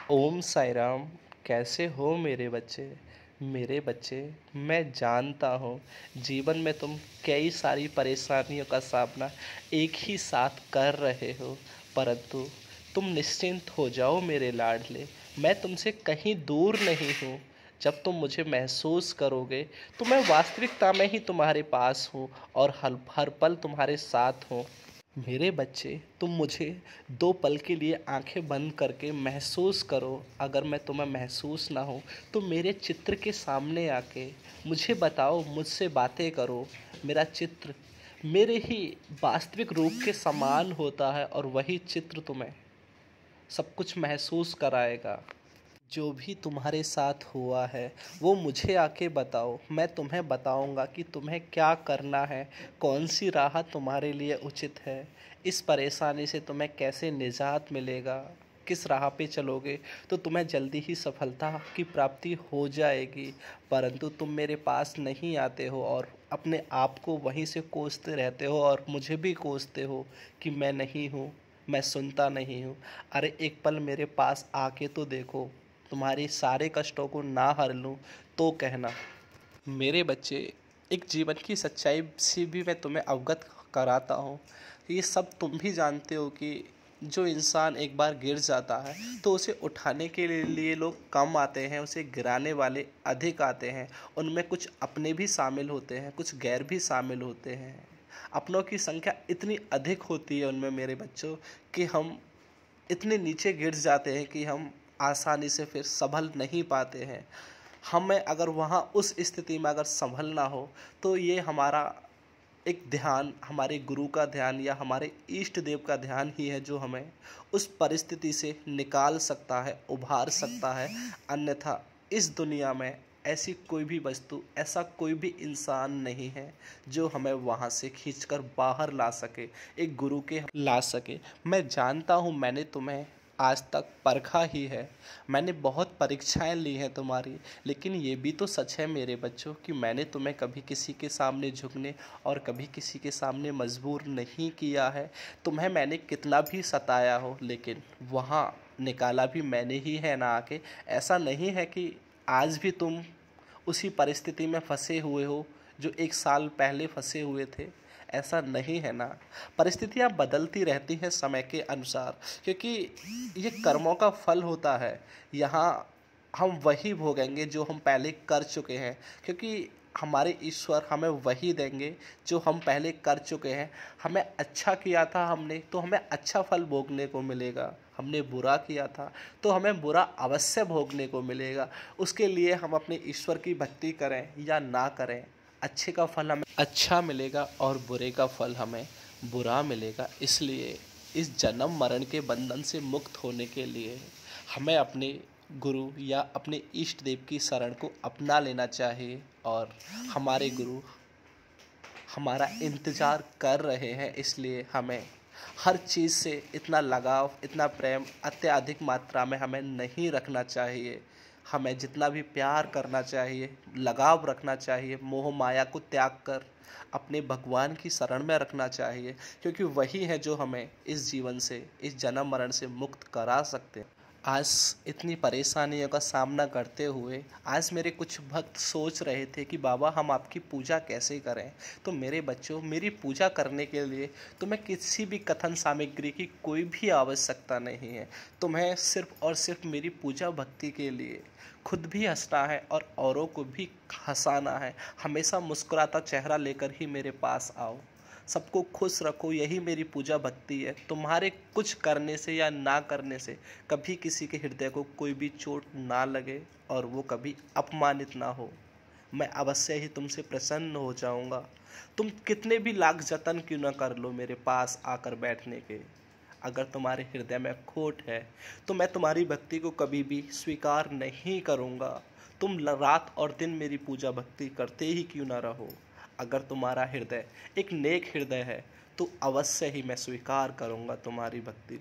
ओम साई राम। कैसे हो मेरे बच्चे? मेरे बच्चे, मैं जानता हूँ जीवन में तुम कई सारी परेशानियों का सामना एक ही साथ कर रहे हो, परंतु तुम निश्चिंत हो जाओ मेरे लाडले। मैं तुमसे कहीं दूर नहीं हूँ। जब तुम मुझे महसूस करोगे तो मैं वास्तविकता में ही तुम्हारे पास हूँ और हर हर पल तुम्हारे साथ हूँ। मेरे बच्चे, तुम मुझे 2 पल के लिए आंखें बंद करके महसूस करो। अगर मैं तुम्हें महसूस ना हो तो मेरे चित्र के सामने आके मुझे बताओ, मुझसे बातें करो। मेरा चित्र मेरे ही वास्तविक रूप के समान होता है और वही चित्र तुम्हें सब कुछ महसूस कराएगा। जो भी तुम्हारे साथ हुआ है वो मुझे आके बताओ। मैं तुम्हें बताऊंगा कि तुम्हें क्या करना है, कौन सी राह तुम्हारे लिए उचित है, इस परेशानी से तुम्हें कैसे निजात मिलेगा, किस राह पे चलोगे तो तुम्हें जल्दी ही सफलता की प्राप्ति हो जाएगी। परंतु तुम मेरे पास नहीं आते हो और अपने आप को वहीं से कोसते रहते हो और मुझे भी कोसते हो कि मैं नहीं हूँ, मैं सुनता नहीं हूँ। अरे एक पल मेरे पास आके तो देखो। तुम्हारे सारे कष्टों को ना हर लूँ तो कहना। मेरे बच्चे, एक जीवन की सच्चाई से भी मैं तुम्हें अवगत कराता हूँ। ये सब तुम भी जानते हो कि जो इंसान एक बार गिर जाता है तो उसे उठाने के लिए लोग कम आते हैं, उसे गिराने वाले अधिक आते हैं। उनमें कुछ अपने भी शामिल होते हैं, कुछ गैर भी शामिल होते हैं। अपनों की संख्या इतनी अधिक होती है उनमें मेरे बच्चों कि हम इतने नीचे गिर जाते हैं कि हम आसानी से फिर संभल नहीं पाते हैं। हमें अगर वहाँ उस स्थिति में अगर संभलना हो तो ये हमारा एक ध्यान, हमारे गुरु का ध्यान या हमारे इष्ट देव का ध्यान ही है जो हमें उस परिस्थिति से निकाल सकता है, उभार सकता है। अन्यथा इस दुनिया में ऐसी कोई भी वस्तु, ऐसा कोई भी इंसान नहीं है जो हमें वहाँ से खींचकर बाहर ला सके, एक गुरु के ला सके। मैं जानता हूँ मैंने तुम्हें आज तक परखा ही है, मैंने बहुत परीक्षाएं ली हैं तुम्हारी, लेकिन ये भी तो सच है मेरे बच्चों कि मैंने तुम्हें कभी किसी के सामने झुकने और कभी किसी के सामने मजबूर नहीं किया है। तुम्हें मैंने कितना भी सताया हो लेकिन वहाँ निकाला भी मैंने ही है ना आके। ऐसा नहीं है कि आज भी तुम उसी परिस्थिति में फंसे हुए हो जो 1 साल पहले फंसे हुए थे। ऐसा नहीं है ना। परिस्थितियाँ बदलती रहती हैं समय के अनुसार, क्योंकि ये कर्मों का फल होता है। यहाँ हम वही भोगेंगे जो हम पहले कर चुके हैं, क्योंकि हमारे ईश्वर हमें वही देंगे जो हम पहले कर चुके हैं। हमें अच्छा किया था हमने तो हमें अच्छा फल भोगने को मिलेगा, हमने बुरा किया था तो हमें बुरा अवश्य भोगने को मिलेगा। उसके लिए हम अपने ईश्वर की भक्ति करें या ना करें, अच्छे का फल हमें अच्छा मिलेगा और बुरे का फल हमें बुरा मिलेगा। इसलिए इस जन्म मरण के बंधन से मुक्त होने के लिए हमें अपने गुरु या अपने इष्ट देव की शरण को अपना लेना चाहिए। और हमारे गुरु हमारा इंतज़ार कर रहे हैं, इसलिए हमें हर चीज़ से इतना लगाव, इतना प्रेम अत्यधिक मात्रा में हमें नहीं रखना चाहिए। हमें जितना भी प्यार करना चाहिए, लगाव रखना चाहिए, मोह माया को त्याग कर अपने भगवान की शरण में रखना चाहिए, क्योंकि वही है जो हमें इस जीवन से, इस जन्म मरण से मुक्त करा सकते हैं। आज इतनी परेशानियों का सामना करते हुए आज मेरे कुछ भक्त सोच रहे थे कि बाबा हम आपकी पूजा कैसे करें। तो मेरे बच्चों, मेरी पूजा करने के लिए तुम्हें किसी भी कथन सामग्री की कोई भी आवश्यकता नहीं है। तुम्हें सिर्फ और सिर्फ मेरी पूजा भक्ति के लिए खुद भी हंसना है और औरों को भी हंसाना है। हमेशा मुस्कुराता चेहरा लेकर ही मेरे पास आओ, सबको खुश रखो, यही मेरी पूजा भक्ति है। तुम्हारे कुछ करने से या ना करने से कभी किसी के हृदय को कोई भी चोट ना लगे और वो कभी अपमानित ना हो। मैं अवश्य ही तुमसे प्रसन्न हो जाऊंगा। तुम कितने भी लाख जतन क्यों ना कर लो मेरे पास आकर बैठने के, अगर तुम्हारे हृदय में खोट है तो मैं तुम्हारी भक्ति को कभी भी स्वीकार नहीं करूँगा। तुम रात और दिन मेरी पूजा भक्ति करते ही क्यों ना रहो, अगर तुम्हारा हृदय एक नेक हृदय है तो अवश्य ही मैं स्वीकार करूँगा तुम्हारी भक्ति।